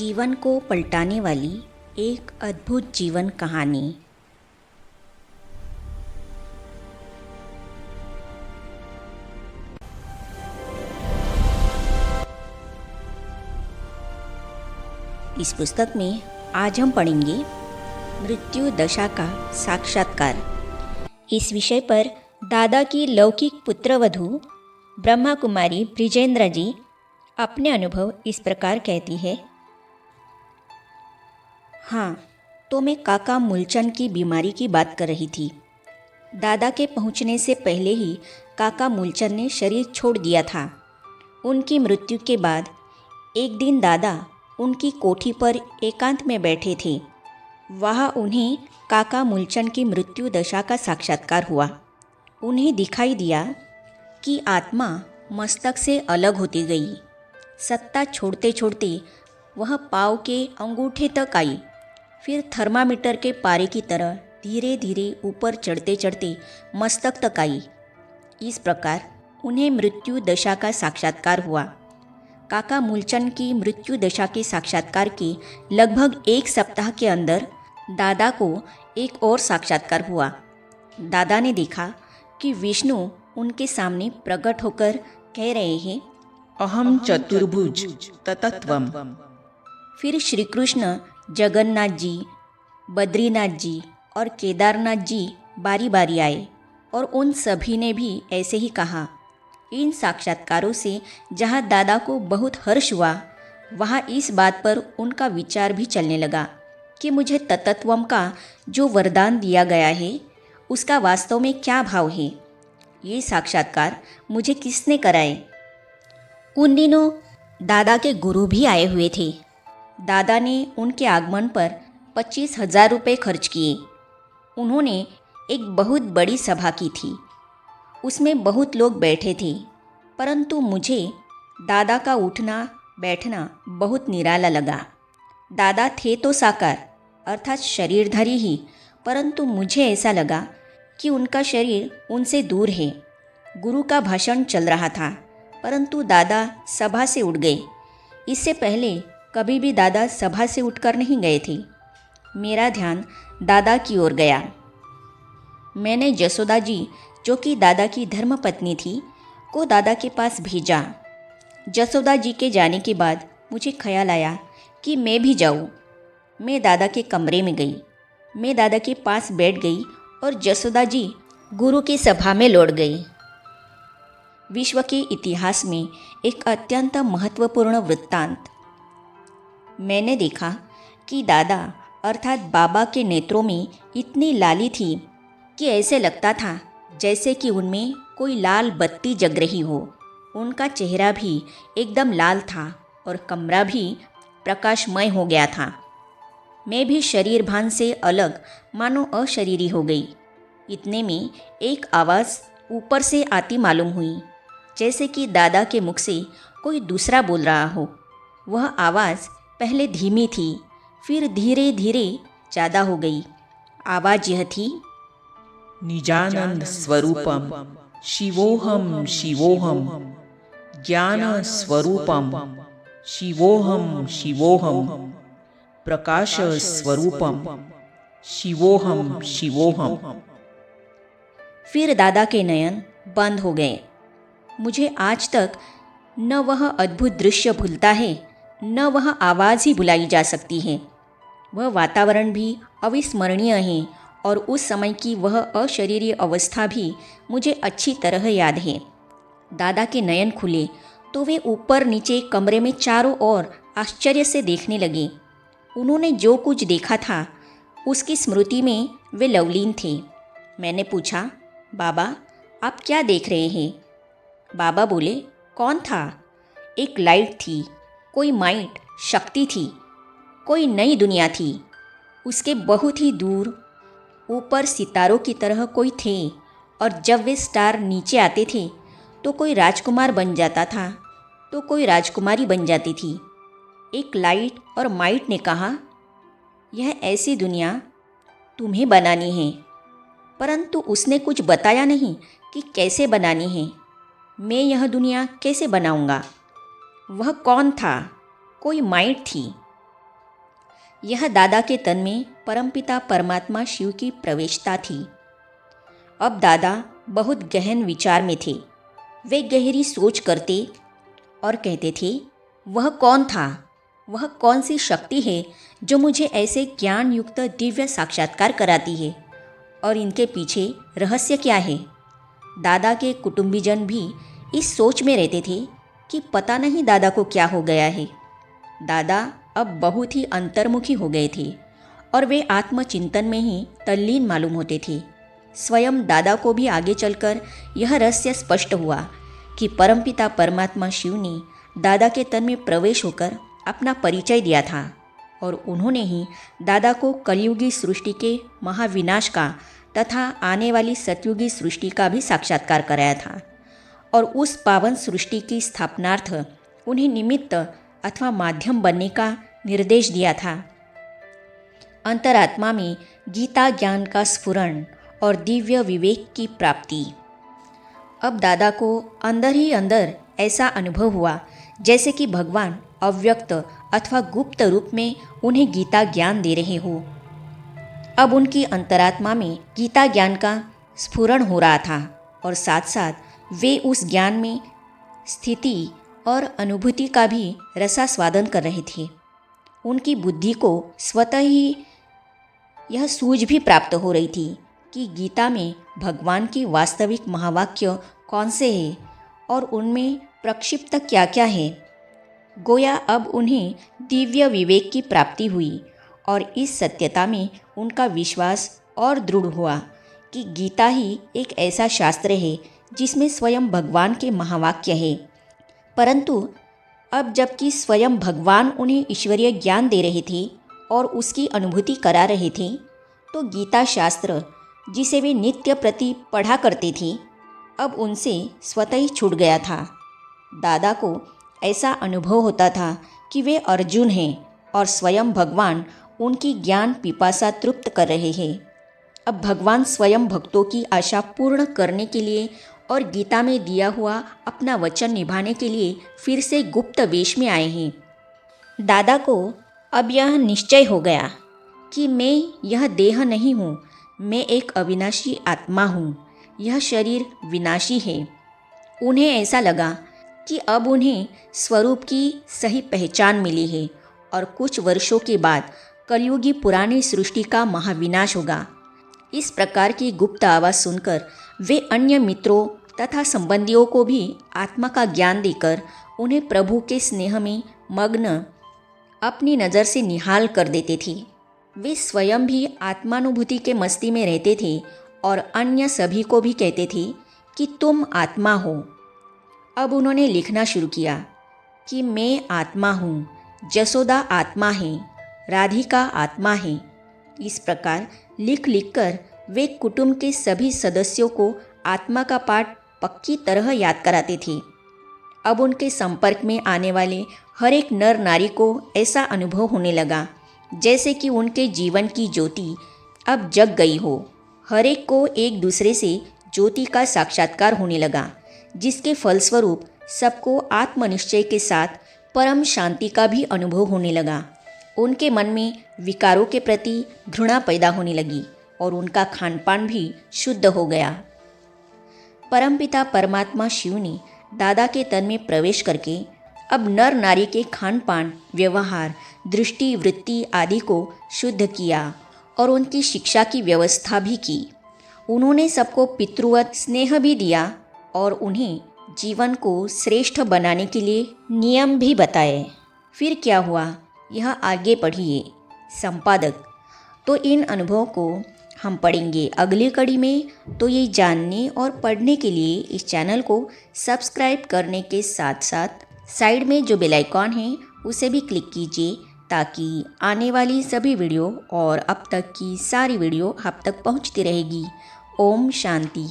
जीवन को पलटाने वाली एक अद्भुत जीवन कहानी। इस पुस्तक में आज हम पढ़ेंगे मृत्यु दशा का साक्षात्कार। इस विषय पर दादा की लौकिक पुत्रवधू ब्रह्मा कुमारी ब्रिजेंद्र जी अपने अनुभव इस प्रकार कहती है। हाँ, तो मैं काका मूलचंद की बीमारी की बात कर रही थी। दादा के पहुंचने से पहले ही काका मूलचंद ने शरीर छोड़ दिया था। उनकी मृत्यु के बाद एक दिन दादा उनकी कोठी पर एकांत में बैठे थे। वहाँ उन्हें काका मूलचंद की मृत्यु दशा का साक्षात्कार हुआ। उन्हें दिखाई दिया कि आत्मा मस्तक से अलग होती गई। सत्ता छोड़ते छोड़ते वह पाँव के अंगूठे तक आई, फिर थर्मामीटर के पारे की तरह धीरे धीरे ऊपर चढ़ते चढ़ते मस्तक तक आई। इस प्रकार उन्हें मृत्यु दशा का साक्षात्कार हुआ। काका मूलचंद की मृत्यु दशा के साक्षात्कार के लगभग एक सप्ताह के अंदर दादा को एक और साक्षात्कार हुआ। दादा ने देखा कि विष्णु उनके सामने प्रकट होकर कह रहे हैं, अहम चतुर्भुज ततत्वम। फिर श्री कृष्ण, जगन्नाथ जी, बद्रीनाथ जी और केदारनाथ जी बारी बारी आए और उन सभी ने भी ऐसे ही कहा। इन साक्षात्कारों से जहाँ दादा को बहुत हर्ष हुआ, वहाँ इस बात पर उनका विचार भी चलने लगा कि मुझे ततत्वम का जो वरदान दिया गया है उसका वास्तव में क्या भाव है। ये साक्षात्कार मुझे किसने कराए? उन दिनों दादा के गुरु भी आए हुए थे। दादा ने उनके आगमन पर 25,000 रुपये खर्च किए। उन्होंने एक बहुत बड़ी सभा की थी। उसमें बहुत लोग बैठे थे, परंतु मुझे दादा का उठना बैठना बहुत निराला लगा। दादा थे तो साकार अर्थात शरीरधारी ही, परंतु मुझे ऐसा लगा कि उनका शरीर उनसे दूर है। गुरु का भाषण चल रहा था, परंतु दादा सभा से उठ गए। इससे पहले कभी भी दादा सभा से उठकर नहीं गए थे। मेरा ध्यान दादा की ओर गया। मैंने जसोदा जी, जो कि दादा की धर्मपत्नी थी, को दादा के पास भेजा। जसोदा जी के जाने के बाद मुझे ख्याल आया कि मैं भी जाऊं। मैं दादा के कमरे में गई। मैं दादा के पास बैठ गई और जसोदा जी गुरु की सभा में लौट गई। विश्व के इतिहास में एक अत्यंत महत्वपूर्ण वृत्तांत। मैंने देखा कि दादा अर्थात बाबा के नेत्रों में इतनी लाली थी कि ऐसे लगता था जैसे कि उनमें कोई लाल बत्ती जग रही हो। उनका चेहरा भी एकदम लाल था और कमरा भी प्रकाशमय हो गया था। मैं भी शरीर भान से अलग मानो अशरीरी हो गई। इतने में एक आवाज़ ऊपर से आती मालूम हुई, जैसे कि दादा के मुख से कोई दूसरा बोल रहा हो। वह आवाज़ पहले धीमी थी, फिर धीरे धीरे ज़्यादा हो गई। आवाज़ यह थी, निजानंद स्वरूपम शिवोहम शिवोहम, ज्ञान स्वरूपम शिवोहम शिवोहम, प्रकाश स्वरूपम शिवोहम शिवोहम। फिर दादा के नयन बंद हो गए। मुझे आज तक न वह अद्भुत दृश्य भूलता है, न वह आवाज़ ही भुलाई जा सकती है। वह वातावरण भी अविस्मरणीय है और उस समय की वह अशरीरी अवस्था भी मुझे अच्छी तरह याद है। दादा के नयन खुले तो वे ऊपर नीचे कमरे में चारों ओर आश्चर्य से देखने लगे। उन्होंने जो कुछ देखा था उसकी स्मृति में वे लवलीन थे। मैंने पूछा, बाबा आप क्या देख रहे हैं? बाबा बोले, कौन था? एक लाइट थी, कोई माइट शक्ति थी, कोई नई दुनिया थी। उसके बहुत ही दूर ऊपर सितारों की तरह कोई थे, और जब वे स्टार नीचे आते थे तो कोई राजकुमार बन जाता था तो कोई राजकुमारी बन जाती थी। एक लाइट और माइट ने कहा, यह ऐसी दुनिया तुम्हें बनानी है, परंतु उसने कुछ बताया नहीं कि कैसे बनानी है। मैं यह दुनिया कैसे बनाऊंगा? वह कौन था? कोई माइट थी। यह दादा के तन में परमपिता परमात्मा शिव की प्रवेशता थी। अब दादा बहुत गहन विचार में थे। वे गहरी सोच करते और कहते थे, वह कौन था, वह कौन सी शक्ति है जो मुझे ऐसे ज्ञान युक्त दिव्य साक्षात्कार कराती है, और इनके पीछे रहस्य क्या है। दादा के कुटुंबीजन भी इस सोच में रहते थे कि पता नहीं दादा को क्या हो गया है। दादा अब बहुत ही अंतर्मुखी हो गए थे और वे आत्मचिंतन में ही तल्लीन मालूम होते थे। स्वयं दादा को भी आगे चलकर यह रहस्य स्पष्ट हुआ कि परमपिता परमात्मा शिव ने दादा के तन में प्रवेश होकर अपना परिचय दिया था, और उन्होंने ही दादा को कलयुगी सृष्टि के महाविनाश का तथा आने वाली सतयुगी सृष्टि का भी साक्षात्कार कराया था, और उस पावन सृष्टि की स्थापनार्थ उन्हें निमित्त अथवा माध्यम बनने का निर्देश दिया था। अंतरात्मा में गीता ज्ञान का स्फुरण और दिव्य विवेक की प्राप्ति। अब दादा को अंदर ही अंदर ऐसा अनुभव हुआ जैसे कि भगवान अव्यक्त अथवा गुप्त रूप में उन्हें गीता ज्ञान दे रहे हो। अब उनकी अंतरात्मा में गीता ज्ञान का स्फुरण हो रहा था, और साथ साथ वे उस ज्ञान में स्थिति और अनुभूति का भी रसास्वादन कर रहे थे। उनकी बुद्धि को स्वतः ही यह सूझ भी प्राप्त हो रही थी कि गीता में भगवान की वास्तविक महावाक्य कौन से हैं और उनमें प्रक्षिप्त क्या क्या है। गोया अब उन्हें दिव्य विवेक की प्राप्ति हुई, और इस सत्यता में उनका विश्वास और दृढ़ हुआ कि गीता ही एक ऐसा शास्त्र है जिसमें स्वयं भगवान के महावाक्य है। परंतु अब जबकि स्वयं भगवान उन्हें ईश्वरीय ज्ञान दे रहे थे और उसकी अनुभूति करा रहे थे, तो गीता शास्त्र जिसे वे नित्य प्रति पढ़ा करते थे अब उनसे स्वतः ही छूट गया था। दादा को ऐसा अनुभव होता था कि वे अर्जुन हैं और स्वयं भगवान उनकी ज्ञान पिपासा तृप्त कर रहे हैं। अब भगवान स्वयं भक्तों की आशा पूर्ण करने के लिए और गीता में दिया हुआ अपना वचन निभाने के लिए फिर से गुप्त वेश में आए हैं। दादा को अब यह निश्चय हो गया कि मैं यह देह नहीं हूँ, मैं एक अविनाशी आत्मा हूँ, यह शरीर विनाशी है। उन्हें ऐसा लगा कि अब उन्हें स्वरूप की सही पहचान मिली है और कुछ वर्षों के बाद कलयुगी पुरानी सृष्टि का महाविनाश होगा। इस प्रकार की गुप्त आवाज़ सुनकर वे अन्य मित्रों तथा संबंधियों को भी आत्मा का ज्ञान देकर उन्हें प्रभु के स्नेह में मग्न अपनी नज़र से निहाल कर देते थे। वे स्वयं भी आत्मानुभूति के मस्ती में रहते थे और अन्य सभी को भी कहते थे कि तुम आत्मा हो। अब उन्होंने लिखना शुरू किया कि मैं आत्मा हूँ, जसोदा आत्मा है, राधिका आत्मा है। इस प्रकार लिख लिख कर वे कुटुंब के सभी सदस्यों को आत्मा का पाठ पक्की तरह याद कराते थे। अब उनके संपर्क में आने वाले हर एक नर नारी को ऐसा अनुभव होने लगा जैसे कि उनके जीवन की ज्योति अब जग गई हो। हर एक को एक दूसरे से ज्योति का साक्षात्कार होने लगा, जिसके फलस्वरूप सबको आत्मनिश्चय के साथ परम शांति का भी अनुभव होने लगा। उनके मन में विकारों के प्रति घृणा पैदा होने लगी और उनका खानपान भी शुद्ध हो गया। परमपिता परमात्मा शिव ने दादा के तन में प्रवेश करके अब नर नारी के खानपान, व्यवहार, दृष्टि, वृत्ति आदि को शुद्ध किया और उनकी शिक्षा की व्यवस्था भी की। उन्होंने सबको पितृवत स्नेह भी दिया और उन्हें जीवन को श्रेष्ठ बनाने के लिए नियम भी बताए। फिर क्या हुआ, यह आगे पढ़िए। संपादक। तो इन अनुभवों को हम पढ़ेंगे अगली कड़ी में। तो ये जानने और पढ़ने के लिए इस चैनल को सब्सक्राइब करने के साथ साथ साइड में जो बेल आइकॉन है उसे भी क्लिक कीजिए, ताकि आने वाली सभी वीडियो और अब तक की सारी वीडियो आप तक पहुंचती रहेगी। ओम शांति।